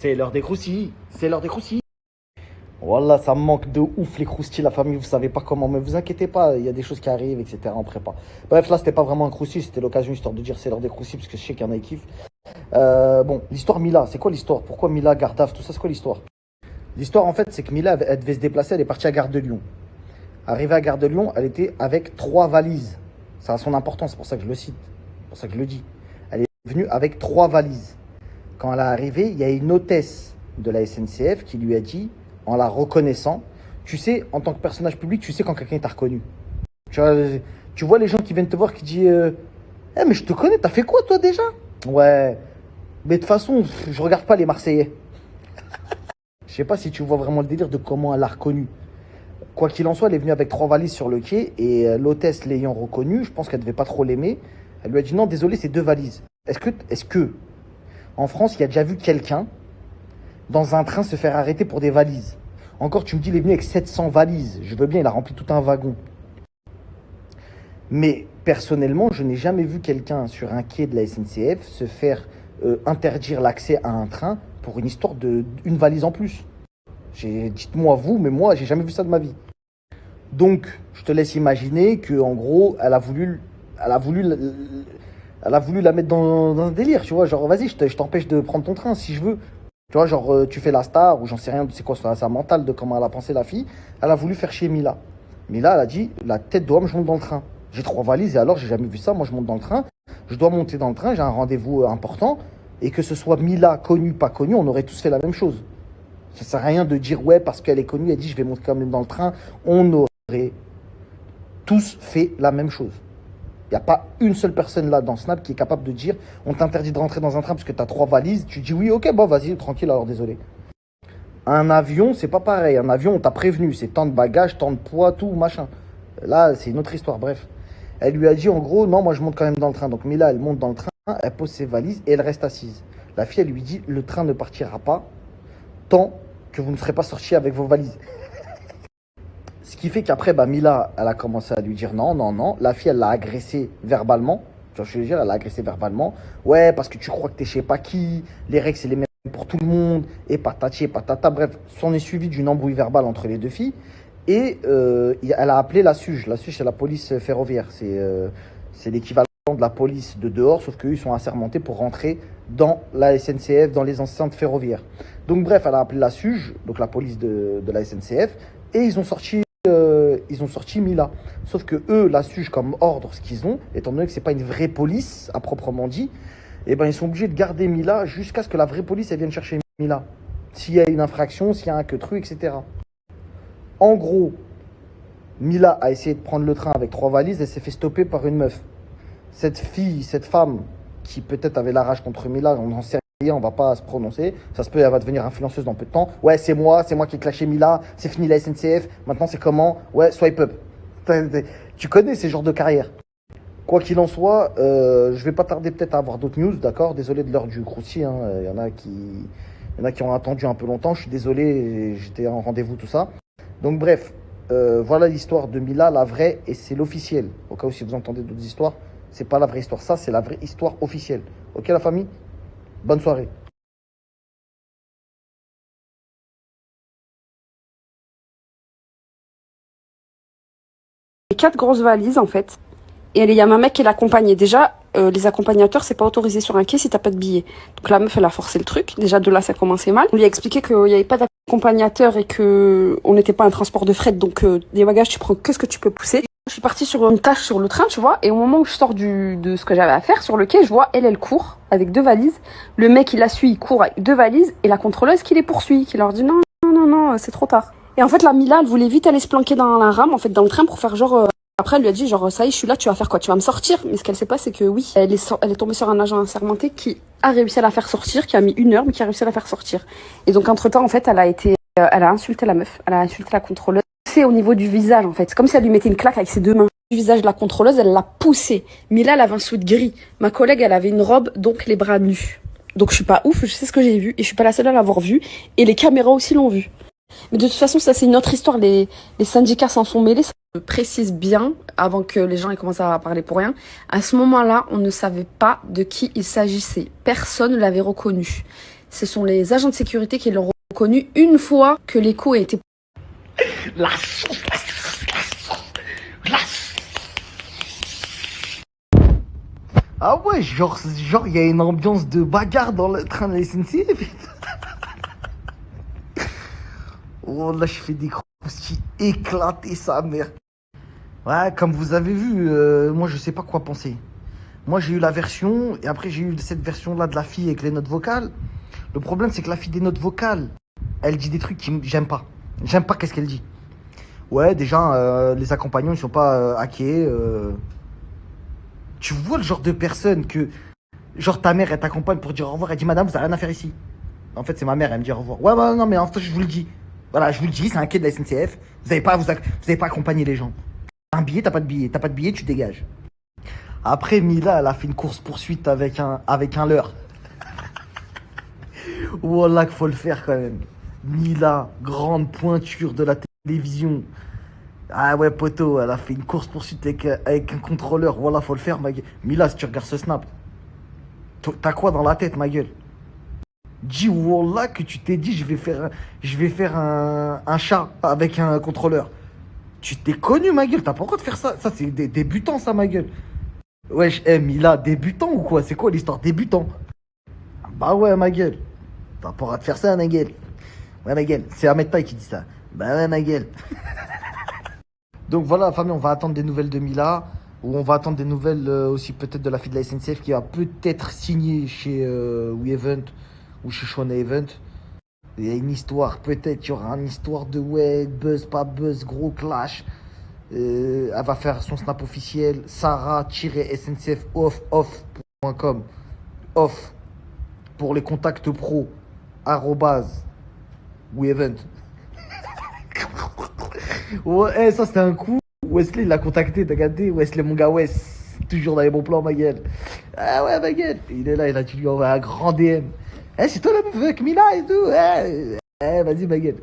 C'est l'heure des croustilles. C'est l'heure des croustilles. Voilà, ça me manque de ouf les croustilles, la famille, vous savez pas comment, mais vous inquiétez pas, il y a des choses qui arrivent, etc. en prépa. Bref, là, c'était pas vraiment un croustille, c'était l'occasion histoire de dire c'est l'heure des croustilles, parce que je sais qu'il y en a qui kiffent. Bon, l'histoire Mila, c'est quoi l'histoire? Pourquoi Mila, Gardave, tout ça, c'est quoi l'histoire? L'histoire, en fait, c'est que Mila, elle devait se déplacer, elle est partie à Gare de Lyon. Arrivée à Gare de Lyon, elle était avec 3 valises. Ça a son importance, c'est pour ça que je le cite, c'est pour ça que je le dis. Elle est venue avec 3 valises. Quand elle est arrivée, il y a une hôtesse de la SNCF qui lui a dit, en la reconnaissant, tu sais, en tant que personnage public, tu sais quand quelqu'un t'a reconnu. Tu vois les gens qui viennent te voir qui disent mais je te connais, t'as fait quoi toi déjà? Ouais, mais de toute façon, je regarde pas les Marseillais. Je sais pas si tu vois vraiment le délire de comment elle l'a reconnu. Quoi qu'il en soit, elle est venue avec 3 valises sur le quai et l'hôtesse l'ayant reconnue, je pense qu'elle devait pas trop l'aimer. Elle lui a dit non, désolé, c'est 2 valises. Est-ce que en France, il y a déjà vu quelqu'un dans un train se faire arrêter pour des valises? Encore, tu me dis, il est venu avec 700 valises. Je veux bien, il a rempli tout un wagon. Mais personnellement, je n'ai jamais vu quelqu'un sur un quai de la SNCF se faire interdire l'accès à un train pour une histoire d'une valise en plus. Dites-moi vous, mais moi, j'ai jamais vu ça de ma vie. Donc, je te laisse imaginer que, en gros, elle a voulu la mettre dans un délire, tu vois. Genre, vas-y, je t'empêche de prendre ton train si je veux. Tu vois, genre, tu fais la star, ou j'en sais rien, c'est quoi sa mentale de comment elle a pensé la fille. Elle a voulu faire chier Mila. Mila, elle a dit, la tête d'homme, je monte dans le train. J'ai 3 valises et alors, j'ai jamais vu ça. Moi, je monte dans le train. Je dois monter dans le train, j'ai un rendez-vous important. Et que ce soit Mila, connue, pas connue, on aurait tous fait la même chose. Ça sert à rien de dire, ouais, parce qu'elle est connue, elle dit, je vais monter quand même dans le train. On aurait tous fait la même chose. Il n'y a pas une seule personne là dans Snap qui est capable de dire on t'interdit de rentrer dans un train parce que tu as 3 valises. Tu dis oui, ok, bon, vas-y, tranquille, alors désolé. Un avion, c'est pas pareil. Un avion, on t'a prévenu. C'est tant de bagages, tant de poids, tout, machin. Là, c'est une autre histoire, bref. Elle lui a dit en gros, non, moi je monte quand même dans le train. Donc Mila, elle monte dans le train, elle pose ses valises et elle reste assise. La fille, elle lui dit le train ne partira pas tant que vous ne serez pas sortis avec vos valises. Ce qui fait qu'après, Mila, elle a commencé à lui dire non, non, non. La fille, elle l'a agressée verbalement. Tu vois ce que je veux dire? Elle l'a agressée verbalement. Ouais, parce que tu crois que t'es je sais pas qui. Les règles, c'est les mêmes pour tout le monde. Et patati et patata. Bref, s'en est suivi d'une embrouille verbale entre les deux filles. Et elle a appelé la SUGE. La SUGE, c'est la police ferroviaire. C'est l'équivalent de la police de dehors, sauf qu'eux, ils sont assermentés pour rentrer dans la SNCF, dans les enceintes ferroviaires. Donc bref, elle a appelé la SUGE, donc la police de la SNCF, et ils ont sorti Mila. Sauf que eux, la SUGE, comme ordre, ce qu'ils ont, étant donné que c'est pas une vraie police à proprement dit, eh ben ils sont obligés de garder Mila jusqu'à ce que la vraie police elle vienne chercher Mila. S'il y a une infraction, s'il y a un queutru, etc. En gros, Mila a essayé de prendre le train avec 3 valises, elle s'est fait stopper par une meuf. Cette femme, qui peut-être avait la rage contre Mila, on n'en sait rien, on va pas se prononcer. Ça se peut, elle va devenir influenceuse dans peu de temps. Ouais, c'est moi qui ai clashé Mila, c'est fini la SNCF, maintenant c'est comment? Ouais, swipe up. Tu connais ces genres de carrière. Quoi qu'il en soit, je vais pas tarder peut-être à avoir d'autres news, d'accord? Désolé de l'heure du croustilles, hein. Il y en a qui ont attendu un peu longtemps, je suis désolé, j'étais en rendez-vous, tout ça. Donc bref, voilà l'histoire de Mila, la vraie, et c'est l'officiel. Au cas où si vous entendez d'autres histoires, c'est pas la vraie histoire, ça c'est la vraie histoire officielle. Ok la famille? Bonne soirée. Quatre grosses valises en fait. Et il y a ma mec qui l'accompagnait. Déjà, les accompagnateurs, c'est pas autorisé sur un quai si t'as pas de billet. Donc la meuf, elle a forcé le truc. Déjà de là, ça commençait mal. On lui a expliqué qu'il n'y avait pas d'accompagnateur et que on n'était pas un transport de fret. Donc des bagages, tu prends que ce que tu peux pousser. Je suis partie sur une tâche sur le train, tu vois. Et au moment où je sors de ce que j'avais à faire sur le quai, je vois elle court avec 2 valises. Le mec, il la suit, il court avec 2 valises. Et la contrôleuse qui les poursuit, qui leur dit non, non, non, non, c'est trop tard. Et en fait, la Mila, elle voulait vite aller se planquer dans la rame, en fait, dans le train pour faire genre. Après, elle lui a dit, genre, ça y est, je suis là, tu vas faire quoi? Tu vas me sortir? Mais ce qu'elle sait pas, c'est que oui, elle est tombée sur un agent assermenté qui a réussi à la faire sortir, qui a mis 1 heure, mais qui a réussi à la faire sortir. Et donc, entre-temps, en fait, elle a insulté la meuf, elle a insulté la contrôleuse. C'est au niveau du visage, en fait. C'est comme si elle lui mettait une claque avec ses 2 mains. Le visage de la contrôleuse, elle l'a poussée. Mila, elle avait un sweat gris. Ma collègue, elle avait une robe, donc les bras nus. Donc, je suis pas ouf, je sais ce que j'ai vu, et je suis pas la seule à l'avoir vu. Et les caméras aussi l'ont vu. Mais de toute façon, ça, c'est une autre histoire. Les syndicats s'en sont mêlés. Je précise bien, avant que les gens aient commencé à parler pour rien, à ce moment-là, on ne savait pas de qui il s'agissait. Personne ne l'avait reconnu. ce sont les agents de sécurité qui l'ont reconnu une fois que l'écho a été... La sauce, la sauce, la sauce, la sauce. Ah ouais, genre, il y a une ambiance de bagarre dans le train de la SNCF. Oh là, je fais des croustilles éclatés, sa mère. Ouais, comme vous avez vu, moi je sais pas quoi penser. Moi j'ai eu la version, et après j'ai eu cette version-là de la fille avec les notes vocales. Le problème c'est que la fille des notes vocales, elle dit des trucs que j'aime pas. J'aime pas qu'est-ce qu'elle dit. Ouais, déjà, les accompagnants ils sont pas hackés. Tu vois le genre de personne que, genre ta mère elle t'accompagne pour dire au revoir, elle dit madame vous avez rien à faire ici. En fait c'est ma mère, elle me dit au revoir. Ouais, bah non mais en fait je vous le dis. Voilà, je vous le dis, c'est un quai de la SNCF. Vous avez pas accompagné les gens. T'as un billet, t'as pas de billet. T'as pas de billet, tu dégages. Après, Mila, elle a fait une course-poursuite avec un leurre. Wallah, qu'il faut le faire quand même. Mila, grande pointure de la télévision. Ah ouais, poteau, elle a fait une course-poursuite avec un contrôleur. Wallah, faut le faire, ma gueule. Mila, si tu regardes ce snap, t'as quoi dans la tête, ma gueule? Dis Wallah que tu t'es dit, je vais faire un chat avec un contrôleur. Tu t'es connu, ma gueule. T'as pas le droit de faire ça. Ça, c'est des débutants, ça, ma gueule. Wesh, Mila, débutant ou quoi? C'est quoi l'histoire débutant? Bah ouais, ma gueule. T'as pas le droit de faire ça, ma gueule. Ouais, ma gueule. C'est Ahmed Paye qui dit ça. Bah ouais, ma gueule. Donc voilà, famille, on va attendre des nouvelles de Mila. Ou on va attendre des nouvelles aussi peut-être de la fille de la SNCF qui va peut-être signer chez WeEvent ou chez Shona Event. Il y a une histoire, peut-être il y aura une histoire de ouais, buzz, pas buzz, gros clash. Elle va faire son snap officiel, sarah-sncfoff.com. Off pour les contacts pro, @WeEvent. Ouais, ça c'était un coup. Wesley il l'a contacté, t'as regardé? Wesley, mon gars, Wes, toujours dans les bons plans, ma gueule. Ah ouais, ma gueule. Il est là, il a dû lui envoyer un grand DM. Eh, c'est toi la meuf avec Mila et tout. Vas-y, ma gueule.